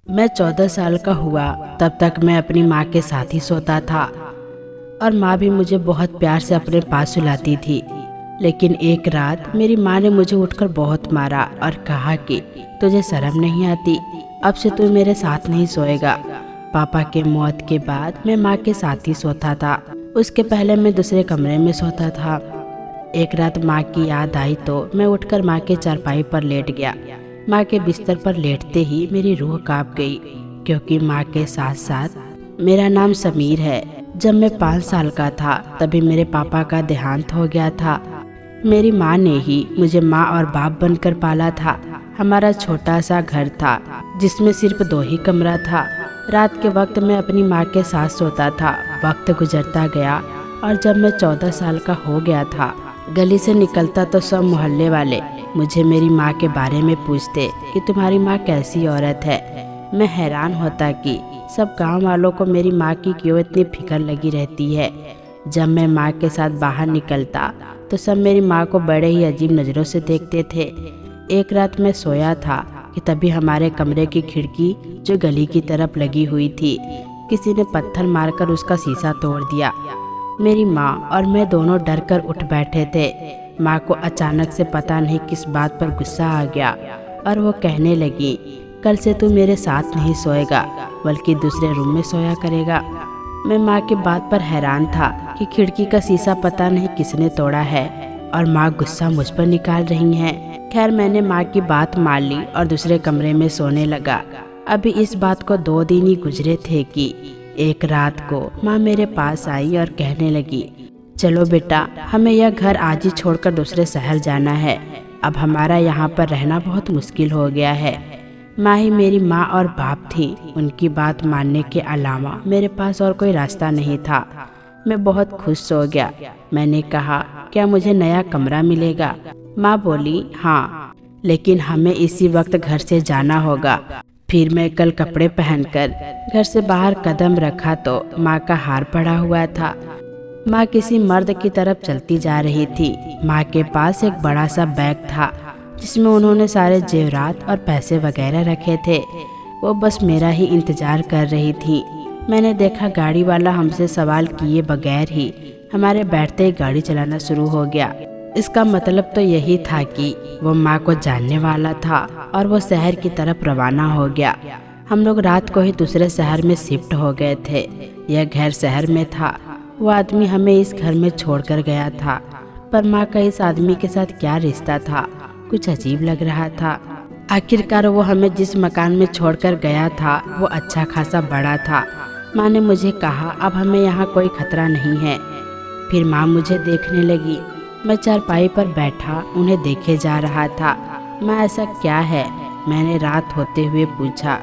मैं 14 साल का हुआ तब तक मैं अपनी माँ के साथ ही सोता था और माँ भी मुझे बहुत प्यार से अपने पास सुलाती थी। लेकिन एक रात मेरी माँ ने मुझे उठकर बहुत मारा और कहा कि तुझे शर्म नहीं आती, अब से तू मेरे साथ नहीं सोएगा। पापा के मौत के बाद मैं माँ के साथ ही सोता था, उसके पहले मैं दूसरे कमरे में सोता था। एक रात माँ की याद आई तो मैं उठकर माँ के चारपाई पर लेट गया। माँ के बिस्तर पर लेटते ही मेरी रूह कांप गई, क्योंकि माँ के साथ साथ मेरा नाम समीर है। जब मैं 5 साल का था तभी मेरे पापा का देहांत हो गया था। मेरी माँ ने ही मुझे माँ और बाप बनकर पाला था। हमारा छोटा सा घर था जिसमें सिर्फ 2 ही कमरा था। रात के वक्त मैं अपनी माँ के साथ सोता था। वक्त गुजरता गया और जब मैं 14 साल का हो गया था, गली से निकलता तो सब मोहल्ले वाले मुझे मेरी माँ के बारे में पूछते कि तुम्हारी माँ कैसी औरत है। मैं हैरान होता कि सब गांव वालों को मेरी माँ की क्यों इतनी फिक्र लगी रहती है। जब मैं माँ के साथ बाहर निकलता तो सब मेरी माँ को बड़े ही अजीब नज़रों से देखते थे। एक रात मैं सोया था कि तभी हमारे कमरे की खिड़की जो गली की तरफ लगी हुई थी, किसी ने पत्थर मारकर उसका शीशा तोड़ दिया। मेरी माँ और मैं दोनों डर कर उठ बैठे थे। माँ को अचानक से पता नहीं किस बात पर गुस्सा आ गया और वो कहने लगी, कल से तू मेरे साथ नहीं सोएगा बल्कि दूसरे रूम में सोया करेगा। मैं माँ की बात पर हैरान था कि खिड़की का शीशा पता नहीं किसने तोड़ा है और माँ गुस्सा मुझ पर निकाल रही हैं। खैर मैंने माँ की बात मान ली और दूसरे कमरे में सोने लगा। अभी इस बात को 2 दिन ही गुजरे थे कि एक रात को माँ मेरे पास आई और कहने लगी, चलो बेटा, हमें यह घर आज ही छोड़कर दूसरे शहर जाना है। अब हमारा यहाँ पर रहना बहुत मुश्किल हो गया है। माँ ही मेरी माँ और बाप थी। उनकी बात मानने के अलावा मेरे पास और कोई रास्ता नहीं था। मैं बहुत खुश सो गया। मैंने कहा, क्या मुझे नया कमरा मिलेगा? माँ बोली, हाँ, लेकिन हमें इसी वक्त घर से जाना होगा। फिर मैं कल कपड़े पहनकर घर से बाहर कदम रखा तो माँ का हार पड़ा हुआ था। माँ किसी मर्द की तरफ चलती जा रही थी। माँ के पास एक बड़ा सा बैग था जिसमें उन्होंने सारे जेवरात और पैसे वगैरह रखे थे। वो बस मेरा ही इंतजार कर रही थी। मैंने देखा गाड़ी वाला हमसे सवाल किए बगैर ही हमारे बैठते ही गाड़ी चलाना शुरू हो गया। इसका मतलब तो यही था कि वो माँ को जानने वाला था और वो शहर की तरफ रवाना हो गया। हम लोग रात को ही दूसरे शहर में शिफ्ट हो गए थे। यह घर शहर में था। वो आदमी हमें इस घर में छोड़कर गया था, पर माँ का इस आदमी के साथ क्या रिश्ता था, कुछ अजीब लग रहा था। आखिरकार वो हमें जिस मकान में छोड़कर गया था वो अच्छा खासा बड़ा था। माँ ने मुझे कहा, अब हमें यहाँ कोई खतरा नहीं है। फिर माँ मुझे देखने लगी। मैं चारपाई पर बैठा उन्हें देखे जा रहा था। माँ, ऐसा क्या है? मैंने रात होते हुए पूछा।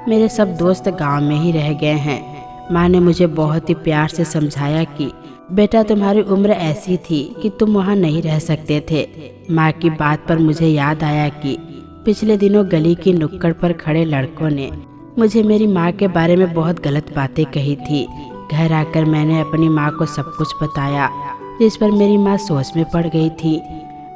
मेरे सब दोस्त गांव में ही रह गए हैं। माँ ने मुझे बहुत ही प्यार से समझाया कि बेटा, तुम्हारी उम्र ऐसी थी कि तुम वहाँ नहीं रह सकते थे। माँ की बात पर मुझे याद आया कि पिछले दिनों गली की नुक्कड़ पर खड़े लड़कों ने मुझे मेरी माँ के बारे में बहुत गलत बातें कही थी। घर आकर मैंने अपनी माँ को सब कुछ बताया, जिस पर मेरी माँ सोच में पड़ गई थी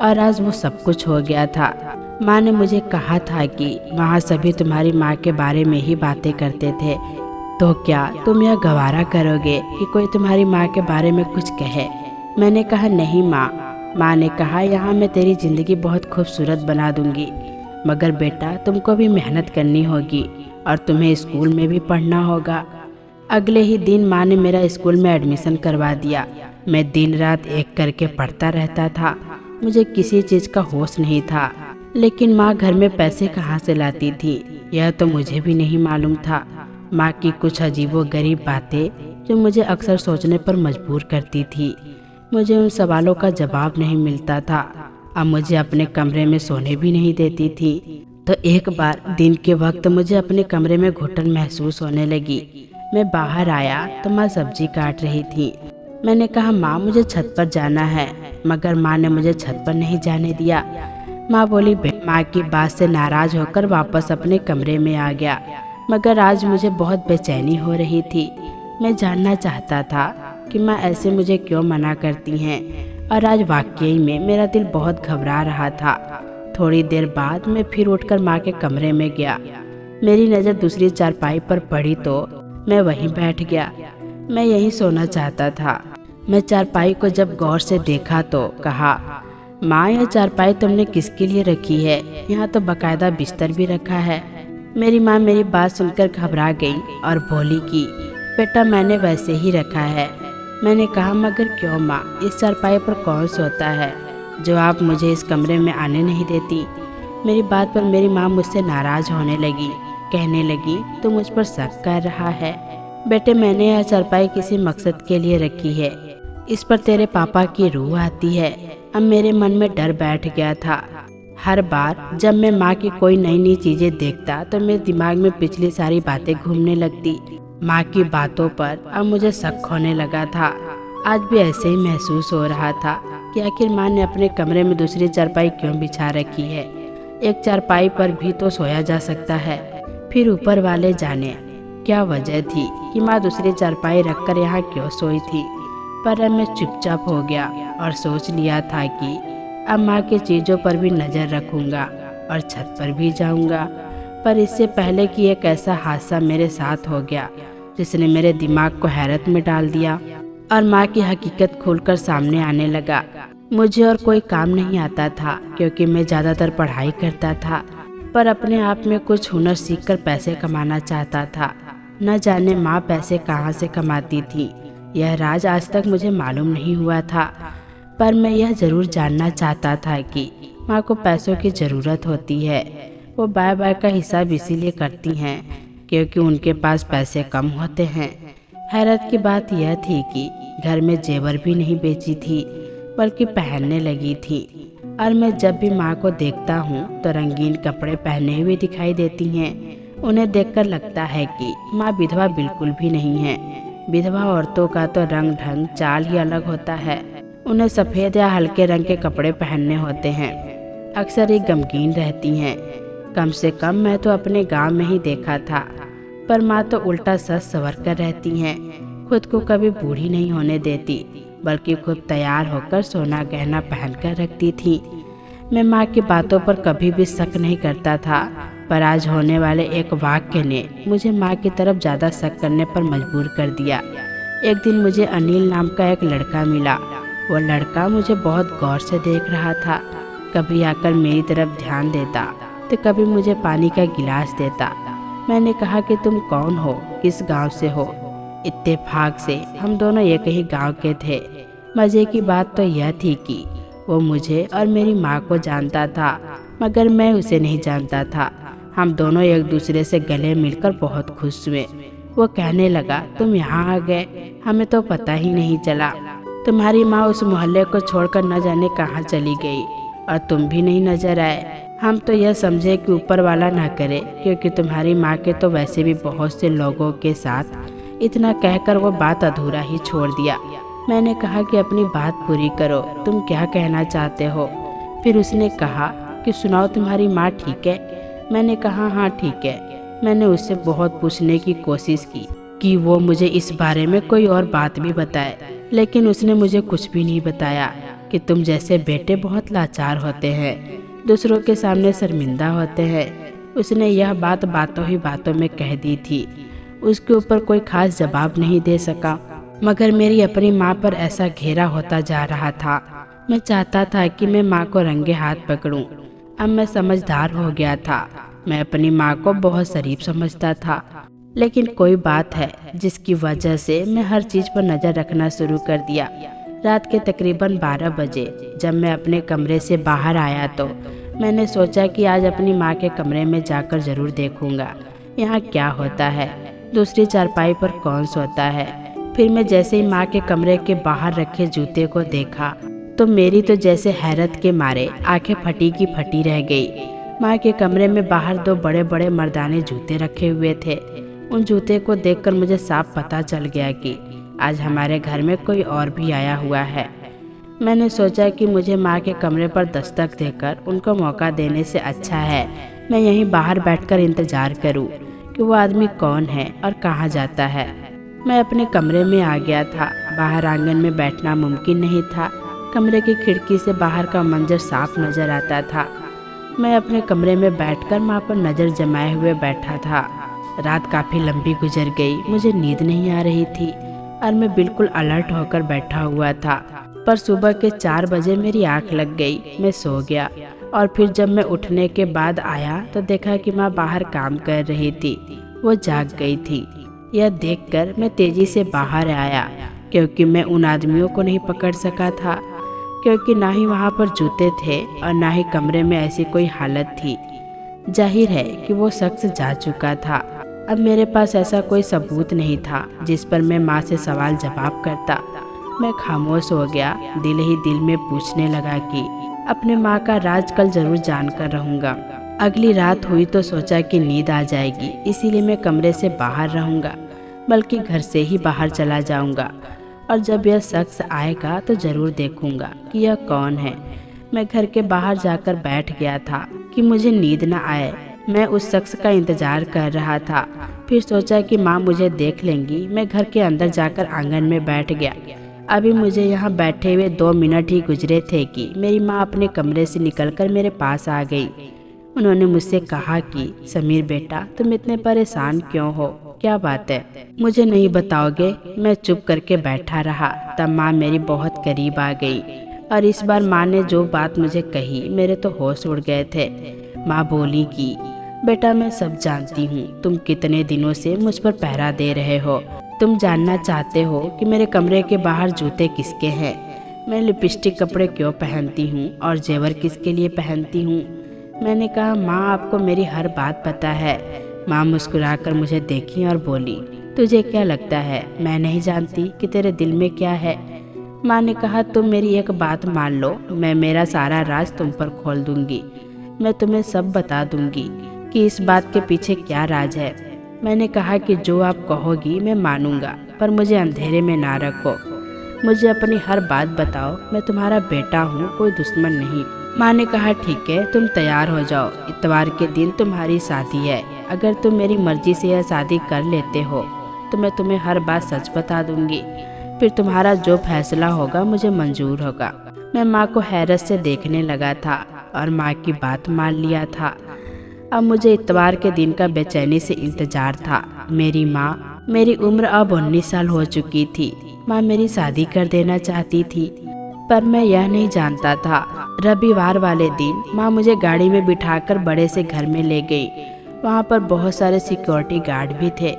और आज वो सब कुछ हो गया था। माँ ने मुझे कहा था कि वहाँ सभी तुम्हारी माँ के बारे में ही बातें करते थे, तो क्या तुम यह गवारा करोगे कि कोई तुम्हारी माँ के बारे में कुछ कहे? मैंने कहा, नहीं माँ। माँ ने कहा, यहाँ मैं तेरी ज़िंदगी बहुत खूबसूरत बना दूंगी, मगर बेटा तुमको भी मेहनत करनी होगी और तुम्हें स्कूल में भी पढ़ना होगा। अगले ही दिन माँ ने मेरा स्कूल में एडमिशन करवा दिया। मैं दिन रात एक करके पढ़ता रहता था। मुझे किसी चीज़ का होश नहीं था, लेकिन माँ घर में पैसे कहाँ से लाती थी यह तो मुझे भी नहीं मालूम था। माँ की कुछ अजीबोगरीब बातें जो मुझे अक्सर सोचने पर मजबूर करती थी। मुझे उन सवालों का जवाब नहीं मिलता था। अब मुझे अपने कमरे में सोने भी नहीं देती थी। तो एक बार दिन के वक्त मुझे अपने कमरे में घुटन महसूस होने लगी। मैं बाहर आया तो माँ सब्जी काट रही थी। मैंने कहा, माँ मुझे छत पर जाना है, मगर माँ ने मुझे छत पर नहीं जाने दिया। माँ बोली, माँ की बात से नाराज होकर वापस अपने कमरे में आ गया, मगर आज मुझे बहुत बेचैनी हो रही थी। मैं जानना चाहता था कि माँ ऐसे मुझे क्यों मना करती हैं, और आज वाकई में मेरा दिल बहुत घबरा रहा था। थोड़ी देर बाद मैं फिर उठकर माँ के कमरे में गया। मेरी नज़र दूसरी चारपाई पर पड़ी तो मैं वहीं बैठ गया। मैं यहीं सोना चाहता था। मैं चारपाई को जब गौर से देखा तो कहा, माँ यह चारपाई तुमने किसके लिए रखी है? यहाँ तो बकायदा बिस्तर भी रखा है। मेरी माँ मेरी बात सुनकर घबरा गई और बोली कि बेटा मैंने वैसे ही रखा है। मैंने कहा मगर क्यों माँ, इस चारपाई पर कौन सोता है जो आप मुझे इस कमरे में आने नहीं देती? मेरी बात पर मेरी माँ मुझसे नाराज होने लगी। कहने लगी तू मुझ पर शक कर रहा है। बेटे मैंने यह चारपाई किसी मकसद के लिए रखी है। इस पर तेरे पापा की रूह आती है। अब मेरे मन में डर बैठ गया था। हर बार जब मैं माँ की कोई नई नई चीजें देखता तो मेरे दिमाग में पिछली सारी बातें घूमने लगती। माँ की बातों पर अब मुझे शक होने लगा था। आज भी ऐसे ही महसूस हो रहा था कि आखिर माँ ने अपने कमरे में दूसरी चारपाई क्यों बिछा रखी है। एक चारपाई पर भी तो सोया जा सकता है। फिर ऊपर वाले जाने क्या वजह थी कि माँ दूसरी चारपाई रखकर यहाँ क्यों सोई थी। पर अब मैं चुपचाप हो गया और सोच लिया था कि अब माँ की चीज़ों पर भी नज़र रखूँगा और छत पर भी जाऊँगा। पर इससे पहले कि एक ऐसा हादसा मेरे साथ हो गया जिसने मेरे दिमाग को हैरत में डाल दिया और माँ की हकीकत खुलकर सामने आने लगा। मुझे और कोई काम नहीं आता था क्योंकि मैं ज़्यादातर पढ़ाई करता था, पर अपने आप में कुछ हुनर सीखकर पैसे कमाना चाहता था। न जाने माँ पैसे कहाँ से कमाती थी, यह राज आज तक मुझे मालूम नहीं हुआ था। पर मैं यह ज़रूर जानना चाहता था कि माँ को पैसों की ज़रूरत होती है। वो बाय बाय का हिसाब इसीलिए करती हैं क्योंकि उनके पास पैसे कम होते हैं। हैरत की बात यह थी कि घर में जेवर भी नहीं बेची थी बल्कि पहनने लगी थी। और मैं जब भी माँ को देखता हूँ तो रंगीन कपड़े पहने हुए दिखाई देती हैं। उन्हें देखकर लगता है कि माँ विधवा बिल्कुल भी नहीं है। विधवा औरतों का तो रंग ढंग चाल ही अलग होता है। उन्हें सफ़ेद या हल्के रंग के कपड़े पहनने होते हैं। अक्सर ही गमगीन रहती हैं। कम से कम मैं तो अपने गांव में ही देखा था। पर माँ तो उल्टा सज संवर कर रहती हैं। खुद को कभी बूढ़ी नहीं होने देती बल्कि खुद तैयार होकर सोना गहना पहनकर रखती थी। मैं माँ की बातों पर कभी भी शक नहीं करता था, पर आज होने वाले एक वाक्य ने मुझे माँ की तरफ ज़्यादा शक करने पर मजबूर कर दिया। एक दिन मुझे अनिल नाम का एक लड़का मिला। वो लड़का मुझे बहुत गौर से देख रहा था। कभी आकर मेरी तरफ ध्यान देता तो कभी मुझे पानी का गिलास देता। मैंने कहा कि तुम कौन हो, किस गांव से हो? इत्तेफाक से हम दोनों एक ही गांव के थे। मज़े की बात तो यह थी कि वो मुझे और मेरी माँ को जानता था मगर मैं उसे नहीं जानता था। हम दोनों एक दूसरे से गले मिलकर बहुत खुश हुए। वो कहने लगा तुम यहाँ आ गए, हमें तो पता ही नहीं चला। तुम्हारी माँ उस मोहल्ले को छोड़कर न जाने कहाँ चली गई और तुम भी नहीं नजर आए। हम तो यह समझे कि ऊपर वाला ना करे क्योंकि तुम्हारी माँ के तो वैसे भी बहुत से लोगों के साथ। इतना कहकर वो बात अधूरा ही छोड़ दिया। मैंने कहा कि अपनी बात पूरी करो, तुम क्या कहना चाहते हो? फिर उसने कहा कि सुनाओ तुम्हारी माँ ठीक है? मैंने कहा हाँ ठीक है। मैंने उससे बहुत पूछने की कोशिश की कि वो मुझे इस बारे में कोई और बात भी बताए, लेकिन उसने मुझे कुछ भी नहीं बताया कि तुम जैसे बेटे बहुत लाचार होते हैं, दूसरों के सामने शर्मिंदा होते हैं। उसने यह बात बातों ही बातों में कह दी थी। उसके ऊपर कोई खास जवाब नहीं दे सका, मगर मेरी अपनी माँ पर ऐसा घेरा होता जा रहा था। मैं चाहता था कि मैं माँ को रंगे हाथ पकड़ूं। अब मैं समझदार हो गया था। मैं अपनी माँ को बहुत शरीफ समझता था, लेकिन कोई बात है जिसकी वजह से मैं हर चीज़ पर नज़र रखना शुरू कर दिया। रात के तकरीबन 12 बजे जब मैं अपने कमरे से बाहर आया तो मैंने सोचा कि आज अपनी माँ के कमरे में जाकर ज़रूर देखूंगा यहाँ क्या होता है, दूसरी चारपाई पर कौन सोता है। फिर मैं जैसे ही माँ के कमरे के बाहर रखे जूते को देखा तो मेरी तो जैसे हैरत के मारे आंखें फटी की फटी रह गई। माँ के कमरे में बाहर 2 बड़े बड़े मर्दाने जूते रखे हुए थे। उन जूते को देखकर मुझे साफ पता चल गया कि आज हमारे घर में कोई और भी आया हुआ है। मैंने सोचा कि मुझे माँ के कमरे पर दस्तक देकर उनको मौका देने से अच्छा है मैं यहीं बाहर बैठकर इंतजार करूं कि वो आदमी कौन है और कहाँ जाता है। मैं अपने कमरे में आ गया था। बाहर आंगन में बैठना मुमकिन नहीं था। कमरे की खिड़की से बाहर का मंजर साफ नजर आता था। मैं अपने कमरे में बैठकर माँ पर नज़र जमाए हुए बैठा था। रात काफ़ी लंबी गुजर गई, मुझे नींद नहीं आ रही थी और मैं बिल्कुल अलर्ट होकर बैठा हुआ था। पर सुबह के 4 बजे मेरी आँख लग गई, मैं सो गया और फिर जब मैं उठने के बाद आया तो देखा कि माँ बाहर काम कर रही थी, वो जाग गई थी। यह देखकर मैं तेज़ी से बाहर आया क्योंकि मैं उन आदमियों को नहीं पकड़ सका था, क्योंकि ना ही वहाँ पर जूते थे और ना ही कमरे में ऐसी कोई हालत थी। जाहिर है कि वो शख्स जा चुका था। अब मेरे पास ऐसा कोई सबूत नहीं था जिस पर मैं माँ से सवाल जवाब करता। मैं खामोश हो गया, दिल ही दिल में पूछने लगा कि अपने माँ का राज कल जरूर जानकर रहूँगा। अगली रात हुई तो सोचा कि नींद आ जाएगी, इसीलिए मैं कमरे से बाहर रहूँगा, बल्कि घर से ही बाहर चला जाऊँगा और जब यह शख्स आएगा तो ज़रूर देखूँगा कि यह कौन है। मैं घर के बाहर जाकर बैठ गया था कि मुझे नींद न आए। मैं उस शख्स का इंतज़ार कर रहा था। फिर सोचा कि माँ मुझे देख लेंगी। मैं घर के अंदर जाकर आंगन में बैठ गया। अभी मुझे यहाँ बैठे हुए 2 मिनट ही गुजरे थे कि मेरी माँ अपने कमरे से निकलकर मेरे पास आ गई। उन्होंने मुझसे कहा कि समीर बेटा, तुम इतने परेशान क्यों हो, क्या बात है, मुझे नहीं बताओगे? मैं चुप करके बैठा रहा। तब माँ मेरी बहुत करीब आ गई और इस बार माँ ने जो बात मुझे कही, मेरे तो होश उड़ गए थे। माँ बोली कि बेटा, मैं सब जानती हूँ, तुम कितने दिनों से मुझ पर पहरा दे रहे हो। तुम जानना चाहते हो कि मेरे कमरे के बाहर जूते किसके हैं, मैं लिपस्टिक कपड़े क्यों पहनती हूँ और जेवर किसके लिए पहनती हूँ। मैंने कहा माँ, आपको मेरी हर बात पता है। माँ मुस्कुराकर मुझे देखी और बोली, तुझे क्या लगता है मैं नहीं जानती कि तेरे दिल में क्या है? माँ ने कहा, तुम मेरी एक बात मान लो, मैं मेरा सारा राज तुम पर खोल दूंगी। मैं तुम्हें सब बता दूंगी कि इस बात के पीछे क्या राज है। मैंने कहा कि जो आप कहोगी मैं मानूंगा, पर मुझे अंधेरे में ना रखो। मुझे अपनी हर बात बताओ, मैं तुम्हारा बेटा हूँ, कोई दुश्मन नहीं। माँ ने कहा ठीक है, तुम तैयार हो जाओ, इतवार के दिन तुम्हारी शादी है। अगर तुम मेरी मर्जी से यह शादी कर लेते हो तो मैं तुम्हें हर बात सच बता दूंगी। फिर तुम्हारा जो फैसला होगा मुझे मंजूर होगा। मैं माँ को हैरत से देखने लगा था और माँ की बात मान लिया था। अब मुझे इतवार के दिन का बेचैनी से इंतजार था। मेरी उम्र अब 19 साल हो चुकी थी। माँ मेरी शादी कर देना चाहती थी, पर मैं यह नहीं जानता था। रविवार वाले दिन माँ मुझे गाड़ी में बिठाकर बड़े से घर में ले गई। वहाँ पर बहुत सारे सिक्योरिटी गार्ड भी थे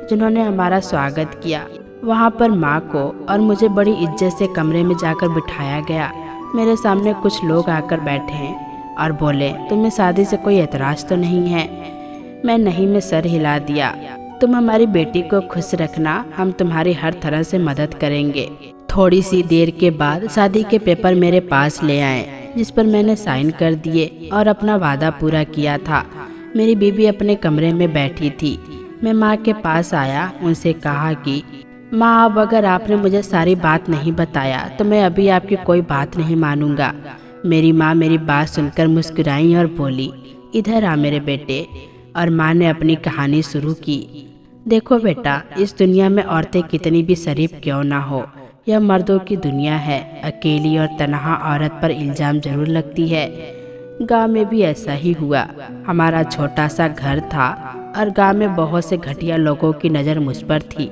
जिन्होंने हमारा स्वागत किया। वहाँ पर माँ को और मुझे बड़ी इज्जत से कमरे में जाकर बिठाया गया। मेरे सामने कुछ लोग आकर बैठे हैं और बोले, तुम्हें शादी से कोई एतराज़ तो नहीं है? मैं नहीं में सर हिला दिया। तुम हमारी बेटी को खुश रखना, हम तुम्हारी हर तरह से मदद करेंगे। थोड़ी सी देर के बाद शादी के पेपर मेरे पास ले आए, जिस पर मैंने साइन कर दिए और अपना वादा पूरा किया था। मेरी बीवी अपने कमरे में बैठी थी। मैं माँ के पास आया, उनसे कहा कि माँ, अब अगर आपने मुझे सारी बात नहीं बताया तो मैं अभी आपकी कोई बात नहीं मानूंगा। मेरी माँ मेरी बात सुनकर मुस्कुराई और बोली, इधर आ मेरे बेटे। और माँ ने अपनी कहानी शुरू की। देखो बेटा, इस दुनिया में औरतें कितनी भी शरीफ क्यों ना हो, यह मर्दों की दुनिया है। अकेली और तन्हा औरत पर इल्ज़ाम जरूर लगती है। गांव में भी ऐसा ही हुआ। हमारा छोटा सा घर था और गांव में बहुत से घटिया लोगों की नज़र मुझ पर थी।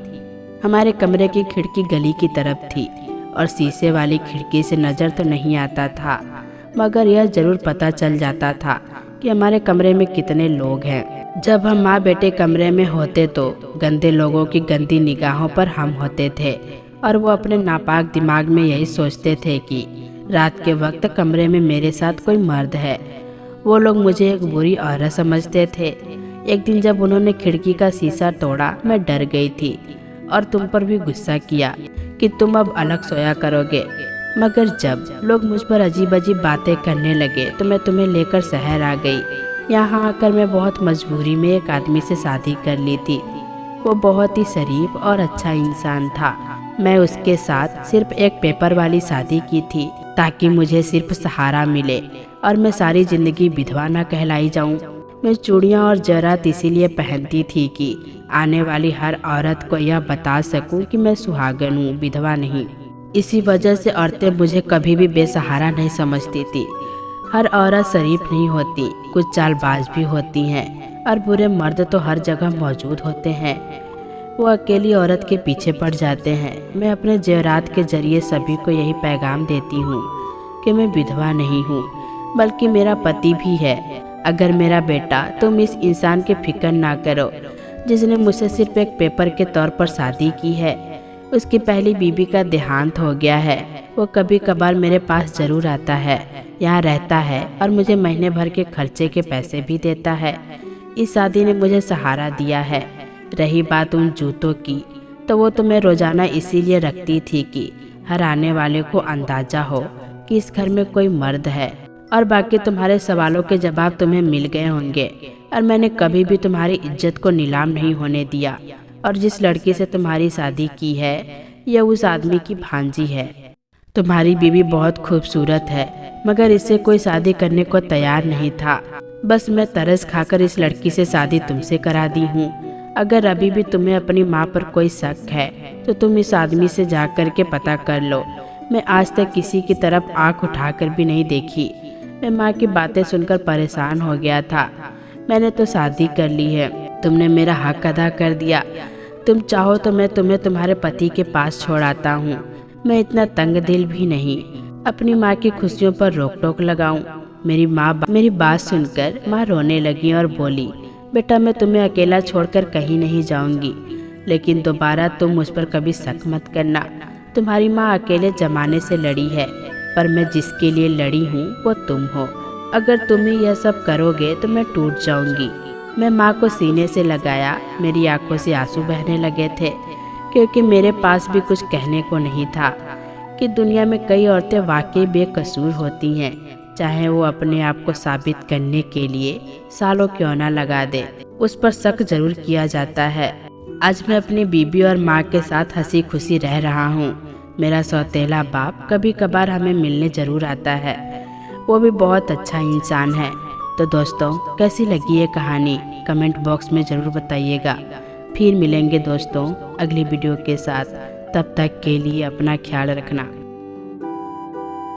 हमारे कमरे की खिड़की गली की तरफ थी और शीशे वाली खिड़की से नज़र तो नहीं आता था, मगर यह जरूर पता चल जाता था कि हमारे कमरे में कितने लोग हैं। जब हम माँ बेटे कमरे में होते तो गंदे लोगों की गंदी निगाहों पर हम होते थे और वो अपने नापाक दिमाग में यही सोचते थे कि रात के वक्त कमरे में मेरे साथ कोई मर्द है। वो लोग मुझे एक बुरी औरत समझते थे। एक दिन जब उन्होंने खिड़की का शीशा तोड़ा, मैं डर गई थी और तुम पर भी गुस्सा किया कि तुम अब अलग सोया करोगे। मगर जब लोग मुझ पर अजीब अजीब बातें करने लगे तो मैं तुम्हें लेकर शहर आ गई। यहाँ आकर मैं बहुत मजबूरी में एक आदमी से शादी कर ली थी। वो बहुत ही शरीफ और अच्छा इंसान था। मैं उसके साथ सिर्फ एक पेपर वाली शादी की थी ताकि मुझे सिर्फ सहारा मिले और मैं सारी जिंदगी विधवा न कहलाई जाऊं। मैं चूड़ियाँ और जरात इसीलिए पहनती थी कि आने वाली हर औरत को यह बता सकूं कि मैं सुहागन हूँ, विधवा नहीं। इसी वजह से औरतें मुझे कभी भी बेसहारा नहीं समझती थी। हर औरत शरीफ नहीं होती, कुछ चालबाज भी होती हैं और बुरे मर्द तो हर जगह मौजूद होते हैं। वो अकेली औरत के पीछे पड़ जाते हैं। मैं अपने जेवरात के जरिए सभी को यही पैगाम देती हूँ कि मैं विधवा नहीं हूँ, बल्कि मेरा पति भी है। अगर मेरा बेटा, तुम इस इंसान की फिक्र ना करो जिसने मुझसे सिर्फ एक पेपर के तौर पर शादी की है। उसकी पहली बीवी का देहांत हो गया है। वो कभी कभार मेरे पास जरूर आता है, यहाँ रहता है और मुझे महीने भर के खर्चे के पैसे भी देता है। इस शादी ने मुझे सहारा दिया है। रही बात उन जूतों की, तो वो तो मैं रोजाना इसीलिए रखती थी कि हर आने वाले को अंदाजा हो कि इस घर में कोई मर्द है। और बाकी तुम्हारे सवालों के जवाब तुम्हें मिल गए होंगे। और मैंने कभी भी तुम्हारी इज्जत को नीलाम नहीं होने दिया। और जिस लड़की से तुम्हारी शादी की है, यह उस आदमी की भांजी है। तुम्हारी बीवी बहुत खूबसूरत है, मगर इससे कोई शादी करने को तैयार नहीं था। बस मैं तरस खाकर इस लड़की से शादी तुमसे करा दी हूँ। अगर अभी भी तुम्हें अपनी माँ पर कोई शक है तो तुम इस आदमी से जा कर के पता कर लो। मैं आज तक किसी की तरफ आंख उठाकर भी नहीं देखी। मैं माँ की बातें सुनकर परेशान हो गया था। मैंने तो शादी कर ली है, तुमने मेरा हक अदा कर दिया। तुम चाहो तो मैं तुम्हें तुम्हारे पति के पास छोड़ आता हूँ। मैं इतना तंग दिल भी नहीं अपनी माँ की खुशियों पर रोक टोक लगाऊं। मेरी बात सुनकर माँ रोने लगी और बोली, बेटा मैं तुम्हें अकेला छोड़कर कहीं नहीं जाऊंगी, लेकिन दोबारा तुम मुझ पर कभी शक मत करना। तुम्हारी माँ अकेले जमाने से लड़ी है, पर मैं जिसके लिए लड़ी हूँ वो तुम हो। अगर तुम ही यह सब करोगे तो मैं टूट जाऊंगी। मैं माँ को सीने से लगाया। मेरी आंखों से आंसू बहने लगे थे, क्योंकि मेरे पास भी कुछ कहने को नहीं था कि दुनिया में कई औरतें वाकई बेकसूर होती हैं, चाहे वो अपने आप को साबित करने के लिए सालों क्यों ना लगा दे, उस पर शक जरूर किया जाता है। आज मैं अपनी बीबी और माँ के साथ हंसी खुशी रह रहा हूँ। मेरा सौतेला बाप कभी कभार हमें मिलने जरूर आता है, वो भी बहुत अच्छा इंसान है। तो दोस्तों, कैसी लगी ये कहानी कमेंट बॉक्स में ज़रूर बताइएगा। फिर मिलेंगे दोस्तों अगली वीडियो के साथ। तब तक के लिए अपना ख्याल रखना।